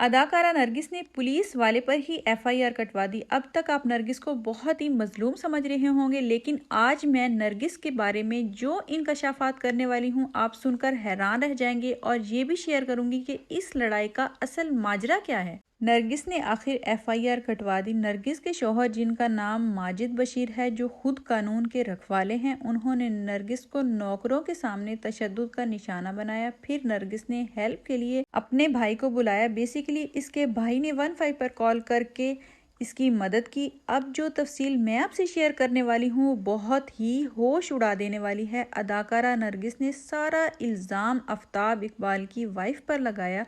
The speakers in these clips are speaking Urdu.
اداکارہ نرگس نے پولیس والے پر ہی FIR کٹوا دی۔ اب تک آپ نرگس کو بہت ہی مظلوم سمجھ رہے ہوں گے، لیکن آج میں نرگس کے بارے میں جو انکشافات کرنے والی ہوں آپ سن کر حیران رہ جائیں گے، اور یہ بھی شیئر کروں گی کہ اس لڑائی کا اصل ماجرا کیا ہے۔ نرگس نے آخر FIR کٹوا دی۔ نرگس کے شوہر، جن کا نام ماجد بشیر ہے، جو خود قانون کے رکھوالے ہیں، انہوں نے نرگس کو نوکروں کے سامنے تشدد کا نشانہ بنایا۔ پھر نرگس نے ہیلپ کے لیے اپنے بھائی کو بلایا۔ بیسیکلی اس کے بھائی نے 15 پر کال کر کے اس کی مدد کی۔ اب جو تفصیل میں آپ سے شیئر کرنے والی ہوں وہ بہت ہی ہوش اڑا دینے والی ہے۔ اداکارہ نرگس نے سارا الزام آفتاب اقبال کی وائف پر لگایا۔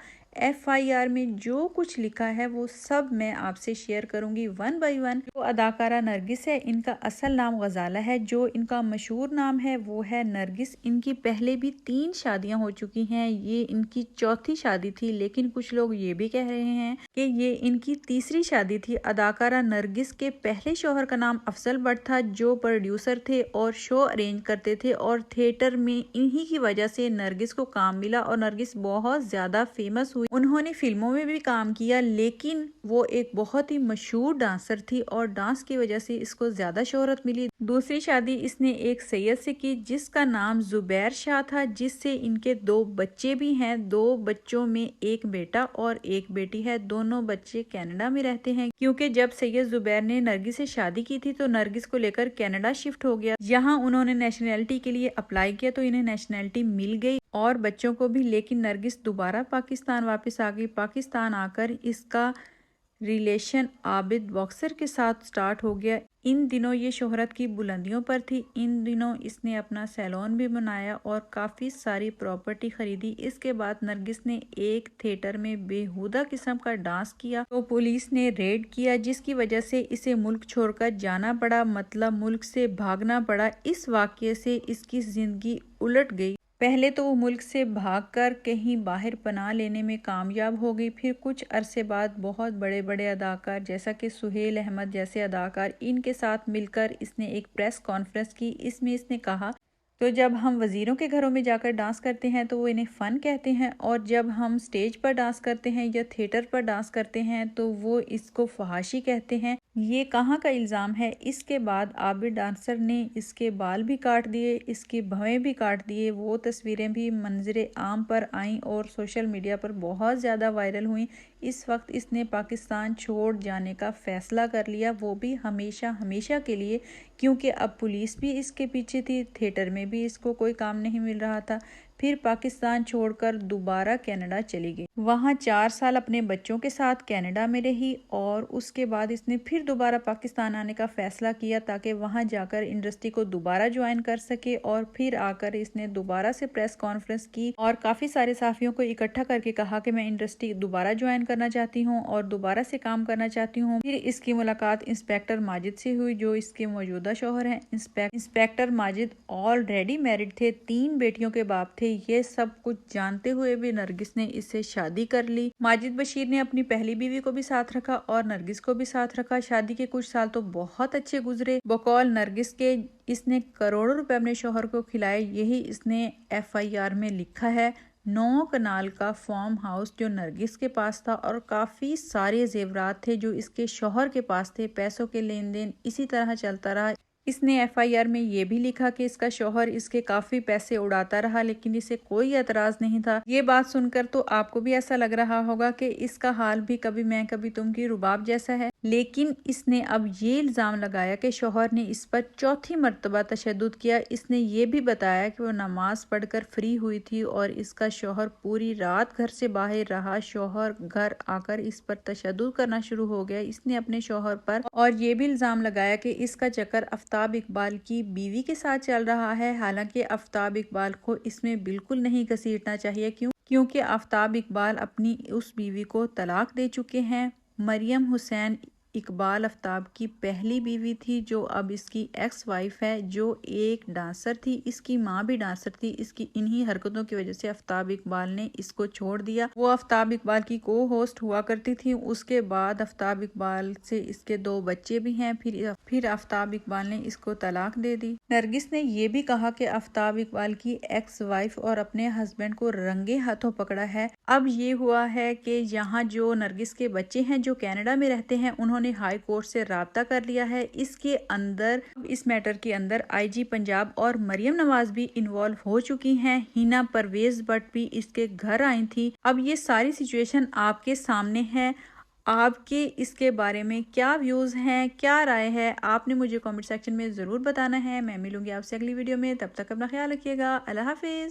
FIR میں جو کچھ لکھا ہے وہ سب میں آپ سے شیئر کروں گی 1 by 1۔ جو اداکارہ نرگس ہے، ان کا اصل نام غزالہ ہے۔ جو ان کا مشہور نام ہے وہ ہے نرگس۔ ان کی پہلے بھی 3 شادیاں ہو چکی ہیں، یہ ان کی 4تھی شادی تھی، لیکن کچھ لوگ یہ بھی کہہ رہے ہیں کہ یہ ان کی 3ری شادی تھی۔ اداکارہ نرگس کے پہلے شوہر کا نام افضل بٹ تھا، جو پروڈیوسر تھے اور شو ارینج کرتے تھے، اور تھیٹر میں انہی کی وجہ سے نرگس کو کام ملا اور نرگس بہت زیادہ فیمس ہوئی۔ انہوں نے فلموں میں بھی کام کیا، لیکن وہ ایک بہت ہی مشہور ڈانسر تھی اور ڈانس کی وجہ سے اس کو زیادہ شہرت ملی۔ دوسری شادی اس نے ایک سید سے کی جس کا نام زبیر شاہ تھا، جس سے ان کے 2 بچے بھی ہیں۔ 2 بچوں میں ایک بیٹا اور ایک بیٹی ہے۔ دونوں بچے کینیڈا میں رہتے ہیں، کیونکہ جب سید زبیر نے نرگس سے شادی کی تھی تو نرگس کو لے کر کینیڈا شفٹ ہو گیا۔ یہاں انہوں نے نیشنلٹی کے لیے اپلائی کیا تو انہیں نیشنلٹی مل گئی اور بچوں کو بھی، لیکن نرگس دوبارہ پاکستان واپس آ گئی۔ پاکستان آ کر اس کا ریلیشن عابد باکسر کے ساتھ سٹارٹ ہو گیا۔ ان دنوں یہ شہرت کی بلندیوں پر تھی۔ ان دنوں اس نے اپنا سیلون بھی بنایا اور کافی ساری پراپرٹی خریدی۔ اس کے بعد نرگس نے ایک تھیٹر میں بیہودہ قسم کا ڈانس کیا تو پولیس نے ریڈ کیا، جس کی وجہ سے اسے ملک چھوڑ کر جانا پڑا، مطلب ملک سے بھاگنا پڑا۔ اس واقعے سے اس کی زندگی الٹ گئی۔ پہلے تو وہ ملک سے بھاگ کر کہیں باہر پناہ لینے میں کامیاب ہو گئی، پھر کچھ عرصے بعد بہت بڑے بڑے اداکار جیسا کہ سہیل احمد جیسے اداکار، ان کے ساتھ مل کر اس نے ایک پریس کانفرنس کی۔ اس میں اس نے کہا تو جب ہم وزیروں کے گھروں میں جا کر ڈانس کرتے ہیں تو وہ انہیں فن کہتے ہیں، اور جب ہم سٹیج پر ڈانس کرتے ہیں یا تھیٹر پر ڈانس کرتے ہیں تو وہ اس کو فحاشی کہتے ہیں۔ یہ کہاں کا الزام ہے؟ اس کے بعد عابد ڈانسر نے اس کے بال بھی کاٹ دیے، اس کے بھویں بھی کاٹ دیے۔ وہ تصویریں بھی منظر عام پر آئیں اور سوشل میڈیا پر بہت زیادہ وائرل ہوئیں۔ اس وقت اس نے پاکستان چھوڑ جانے کا فیصلہ کر لیا، وہ بھی ہمیشہ ہمیشہ کے لیے، کیونکہ اب پولیس بھی اس کے پیچھے تھی، تھیٹر میں بھی اس کو کوئی کام نہیں مل رہا تھا۔ پھر پاکستان چھوڑ کر دوبارہ کینیڈا چلی گئی۔ وہاں 4 سال اپنے بچوں کے ساتھ کینیڈا میں رہی، اور اس کے بعد اس نے پھر دوبارہ پاکستان آنے کا فیصلہ کیا تاکہ وہاں جا کر انڈسٹری کو دوبارہ جوائن کر سکے، اور پھر آ کر اس نے دوبارہ سے پریس کانفرنس کی اور کافی سارے صحافیوں کو اکٹھا کر کے کہا کہ میں انڈسٹری دوبارہ جوائن کرنا چاہتی ہوں اور دوبارہ سے کام کرنا چاہتی ہوں۔ پھر اس کی ملاقات انسپیکٹر ماجد سے ہوئی، جو اس کے موجودہ شوہر ہیں۔ انسپیکٹر ماجد آلریڈی میرڈ تھے، 3 بیٹیوں کے باپ تھے۔ یہ سب کچھ جانتے ہوئے بھی نرگس نے اس سے شادی کر لی۔ ماجد بشیر نے اپنی پہلی بیوی کو بھی ساتھ رکھا اور نرگس کو بھی ساتھ رکھا۔ شادی کے کچھ سال تو بہت اچھے گزرے۔ بقول نرگس کے اس نے کروڑوں روپے اپنے شوہر کو کھلائے، یہی اس نے FIR میں لکھا ہے۔ 9 کنال کا فارم ہاؤس جو نرگس کے پاس تھا، اور کافی سارے زیورات تھے جو اس کے شوہر کے پاس تھے۔ پیسوں کے لین دین اسی طرح چلتا رہا۔ اس نے FIR میں یہ بھی لکھا کہ اس کا شوہر اس کے کافی پیسے اڑاتا رہا، لیکن اسے کوئی اعتراض نہیں تھا۔ یہ بات سن کر تو آپ کو بھی ایسا لگ رہا ہوگا کہ اس کا حال بھی کبھی میں کبھی تم کی رباب جیسا ہے، لیکن اس نے اب یہ الزام لگایا کہ شوہر نے اس پر 4تھی مرتبہ تشدد کیا۔ اس نے یہ بھی بتایا کہ وہ نماز پڑھ کر فری ہوئی تھی اور اس کا شوہر پوری رات گھر سے باہر رہا۔ شوہر گھر آ کر اس پر تشدد کرنا شروع ہو گیا۔ اس نے اپنے شوہر پر اور یہ بھی الزام لگایا کہ اس کا چکر آفتاب اقبال کی بیوی کے ساتھ چل رہا ہے، حالانکہ آفتاب اقبال کو اس میں بالکل نہیں گھسیٹنا چاہیے، کیونکہ آفتاب اقبال اپنی اس بیوی کو طلاق دے چکے ہیں۔ مریم حسین اقبال آفتاب کی پہلی بیوی تھی، جو اب اس کی ایکس وائف ہے، جو ایک ڈانسر تھی۔ اس کی ماں بھی ڈانسر تھی۔ اس کی انہی حرکتوں کی وجہ سے آفتاب اقبال نے اس کو چھوڑ دیا۔ وہ آفتاب اقبال کی کو ہوسٹ ہوا کرتی تھی۔ اس کے بعد آفتاب اقبال سے اس کے 2 بچے بھی ہیں۔ پھر آفتاب اقبال نے اس کو طلاق دے دی۔ نرگس نے یہ بھی کہا کہ آفتاب اقبال کی ایکس وائف اور اپنے ہسبینڈ کو رنگے ہاتھوں پکڑا ہے۔ اب یہ ہوا ہے کہ یہاں جو نرگس کے بچے ہیں جو کینیڈا میں رہتے ہیں، انہوں نے ہائی کورٹ سے رابطہ کر لیا ہے۔ اس میٹر کے اندر آئی جی پنجاب اور مریم نواز بھی انوالو ہو چکی ہیں۔ ہینا پرویز بٹ بھی اس کے گھر آئی تھی۔ اب یہ ساری سچویشن آپ کے سامنے ہے۔ آپ کے اس کے بارے میں کیا ویوز ہیں، کیا رائے ہے، آپ نے مجھے کامنٹ سیکشن میں ضرور بتانا ہے۔ میں ملوں گی آپ سے اگلی ویڈیو میں، تب تک اپنا خیال رکھیے گا۔ اللہ حافظ۔